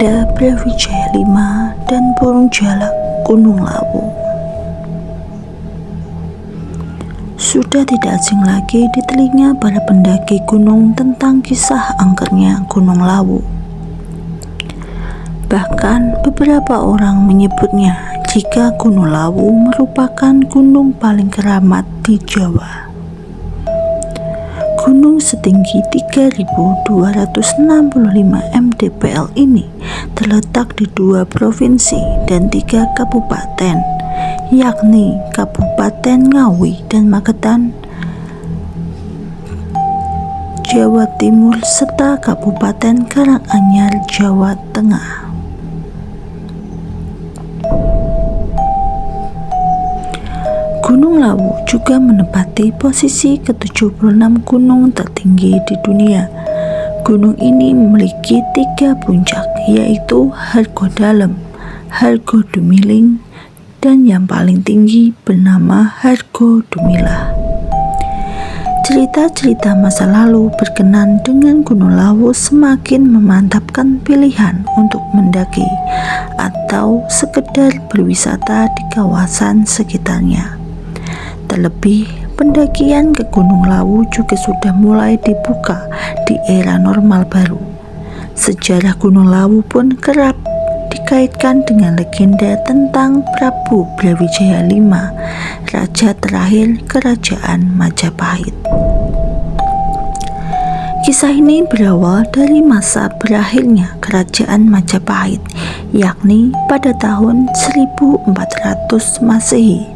Sabda Brawijaya V dan Burung Jalak Gunung Lawu. Sudah tidak asing lagi di telinga para pendaki gunung tentang kisah angkernya Gunung Lawu. Bahkan beberapa orang menyebutnya jika Gunung Lawu merupakan gunung paling keramat di Jawa. Gunung setinggi 3.265 mdpl ini terletak di 2 provinsi dan 3 kabupaten, yakni Kabupaten Ngawi dan Magetan, Jawa Timur, serta Kabupaten Karanganyar, Jawa Tengah. Gunung Lawu juga menempati posisi ke-76 gunung tertinggi di dunia. Gunung ini memiliki 3 puncak, yaitu Hargodalem, Hargodumiling, dan yang paling tinggi bernama Hargodumilah. Cerita-cerita masa lalu berkenan dengan Gunung Lawu semakin memantapkan pilihan untuk mendaki atau sekedar berwisata di kawasan sekitarnya. Terlebih, pendakian ke Gunung Lawu juga sudah mulai dibuka di era normal baru. Sejarah Gunung Lawu pun kerap dikaitkan dengan legenda tentang Prabu Brawijaya V, raja terakhir Kerajaan Majapahit. Kisah ini berawal dari masa berakhirnya Kerajaan Majapahit, yakni pada tahun 1400 Masehi.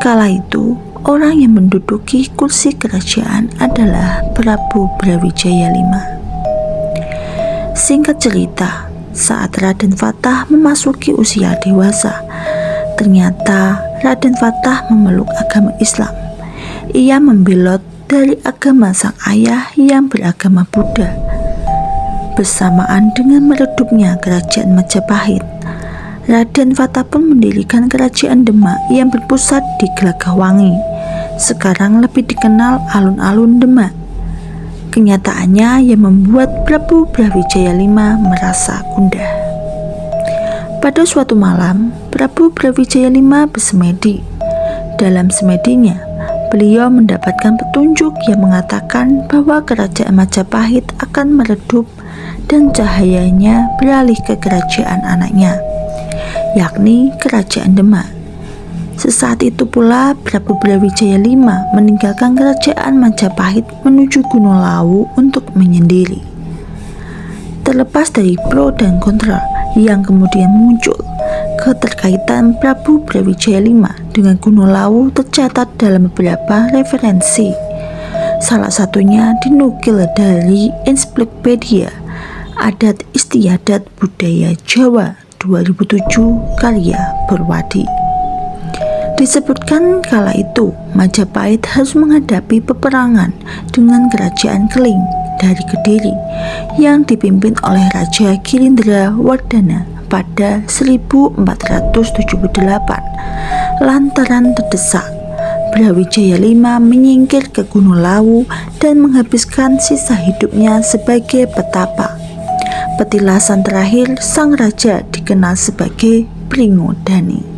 Kala itu, orang yang menduduki kursi kerajaan adalah Prabu Brawijaya V. Singkat cerita, saat Raden Fatah memasuki usia dewasa, ternyata Raden Fatah memeluk agama Islam. Ia membelot dari agama sang ayah yang beragama Buddha. Bersamaan dengan meredupnya Kerajaan Majapahit, Raden Fatah pun mendirikan Kerajaan Demak yang berpusat di Gelagahwangi, sekarang lebih dikenal alun-alun Demak. Kenyataannya yang membuat Prabu Brawijaya V merasa gundah. Pada suatu malam, Prabu Brawijaya V bersemedi. Dalam semedinya, beliau mendapatkan petunjuk yang mengatakan bahwa Kerajaan Majapahit akan meredup dan cahayanya beralih ke kerajaan anaknya, yakni Kerajaan Demak. Sesaat itu pula Prabu Brawijaya V meninggalkan Kerajaan Majapahit menuju Gunung Lawu untuk menyendiri. Terlepas dari pro dan kontra yang kemudian muncul, keterkaitan Prabu Brawijaya V dengan Gunung Lawu tercatat dalam beberapa referensi. Salah satunya dinukil dari Ensiklopedia Adat Istiadat Budaya Jawa 2007 karya Perwadi. Disebutkan kala itu Majapahit harus menghadapi peperangan dengan Kerajaan Keling dari Kediri yang dipimpin oleh Raja Girindra Wardana pada 1478. Lantaran terdesak, Brawijaya V menyingkir ke Gunung Lawu dan menghabiskan sisa hidupnya sebagai petapa. Petilasan terakhir sang raja dikenal sebagai Pringodani.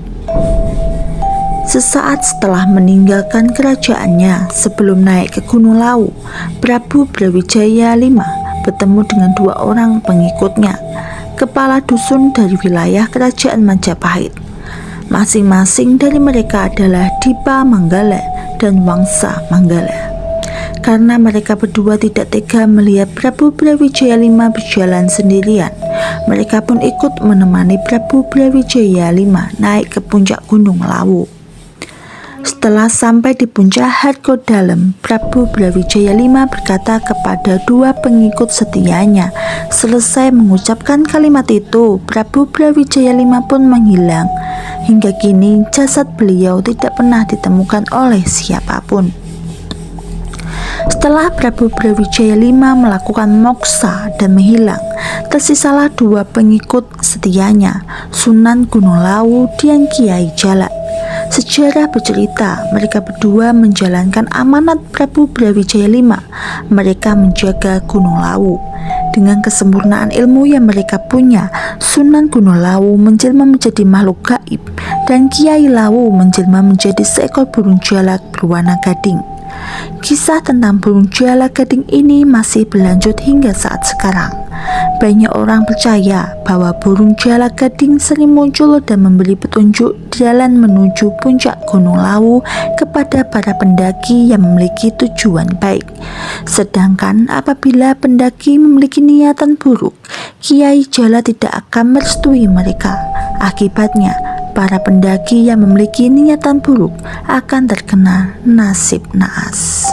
Sesaat setelah meninggalkan kerajaannya sebelum naik ke Gunung Lawu, Prabu Brawijaya V bertemu dengan 2 orang pengikutnya, kepala dusun dari wilayah Kerajaan Majapahit. Masing-masing dari mereka adalah Dipa Manggala dan Wangsa Manggala. Karena mereka berdua tidak tega melihat Prabu Brawijaya V berjalan sendirian, mereka pun ikut menemani Prabu Brawijaya V naik ke puncak Gunung Lawu. Setelah sampai di puncak Hargodalem, Prabu Brawijaya V berkata kepada 2 pengikut setianya. Selesai mengucapkan kalimat itu, Prabu Brawijaya V pun menghilang. Hingga kini jasad beliau tidak pernah ditemukan oleh siapapun. Setelah Prabu Brawijaya V melakukan moksa dan menghilang, tersisalah 2 pengikut setianya, Sunan Gunung Lawu dan Kiai Jalak. Sejarah bercerita mereka berdua menjalankan amanat Prabu Brawijaya V. Mereka menjaga Gunung Lawu. Dengan kesempurnaan ilmu yang mereka punya, Sunan Gunung Lawu menjelma menjadi makhluk gaib dan Kiai Lawu menjelma menjadi seekor burung jalak berwarna gading. Kisah tentang burung jalak gading ini masih berlanjut hingga saat sekarang. Banyak orang percaya bahwa burung jalak gading sering muncul dan memberi petunjuk jalan menuju puncak Gunung Lawu kepada para pendaki yang memiliki tujuan baik. Sedangkan apabila pendaki memiliki niatan buruk, Kiai Jala tidak akan merestui mereka. Akibatnya, para pendaki yang memiliki niatan buruk akan terkena nasib naas.